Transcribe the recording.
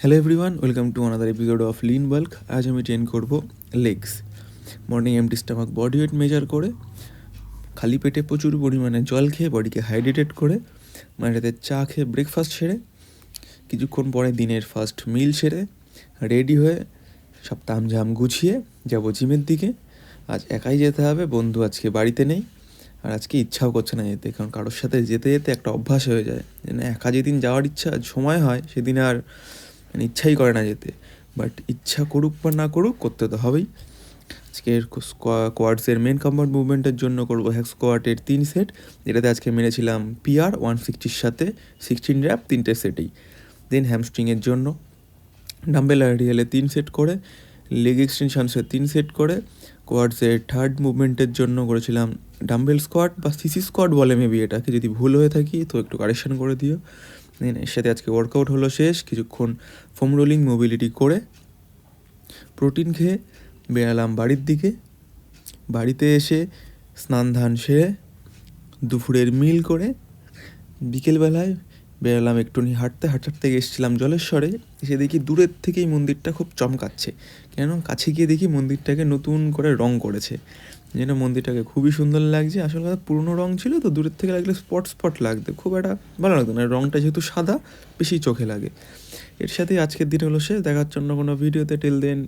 Hello everyone, welcome to another episode of lean bulk. আজ আমি train করব legs. Morning empty stomach body weight measure করে, খালি পেটে প্রচুর পরিমাণে জল খেয়ে বডিকে হাইড্রেটেড করে, রাতে চা খেয়ে ব্রেকফাস্ট সেরে, কিছুক্ষণ পরে দিনের ফার্স্ট মিল সেরে রেডি হয়ে সব তামঝাম গুছিয়ে যাব জিমের দিকে। আজ একাই যেতে হবে, বন্ধু আজকে বাড়িতে নেই। আর আজকে ইচ্ছাও করছে না যেতে, কারণ কারোর সাথে যেতে যেতে একটা অভ্যাস হয়ে যায়। একা যেদিন যাওয়ার ইচ্ছা সময় হয়, সেদিন আর ইচ্ছাই করে না যেতে। বাট ইচ্ছা করুক বা না করুক, করতে তো হবেই। আজকের কোয়াডসের মেন কম্বাউন্ড মুভমেন্টের জন্য করবো হ্যাক স্কোয়াটের 3 সেট, যেটাতে আজকে মেরেছিলাম PR 160-র সাথে 16 র্যাপ 3টে সেটেই। দেন হ্যামস্ট্রিংয়ের জন্য ডাম্বেল আইডিয়ালে 3 সেট করে, লেগ এক্সটেনশনসের 3 সেট করে, কোয়াডসের থার্ড মুভমেন্টের জন্য করেছিলাম ডাম্বেল স্কোয়াট বা সিসি স্কোয়াট বলে মেবি এটাকে, যদি ভুল হয়ে থাকি তো একটু কারেকশন করে দিও। দেন এর সাথে আজকে ওয়ার্কআউট হলো শেষ, কিছুক্ষণ ফোম রোলিং মোবিলিটি করে প্রোটিন খেয়ে বেরালাম বাড়ির দিকে। বাড়িতে এসে স্নান ধান সেরে দুপুরের মিল করে বিকেলবেলায় বেরালাম একটুখানি হাঁটতে হাঁটতে এসেছিলাম জলেশ্বরে। এসে দেখি দূরের থেকেই মন্দিরটা খুব চমকাচ্ছে, কেন কাছে গিয়ে দেখি মন্দিরটাকে নতুন করে রং করেছে, যেন মন্দিরটাকে খুবই সুন্দর লাগছে। আসলে কথা পুরনো রং ছিল তো, দূরের থেকে লাগলে স্পট লাগতো, খুব একটা ভালো লাগতো না। রংটা যেহেতু সাদা, বেশি চোখে লাগে। এর সাথে আজকের দিন হলো শেষ, দেখার জন্য কোনো ভিডিওতে টিল দেন।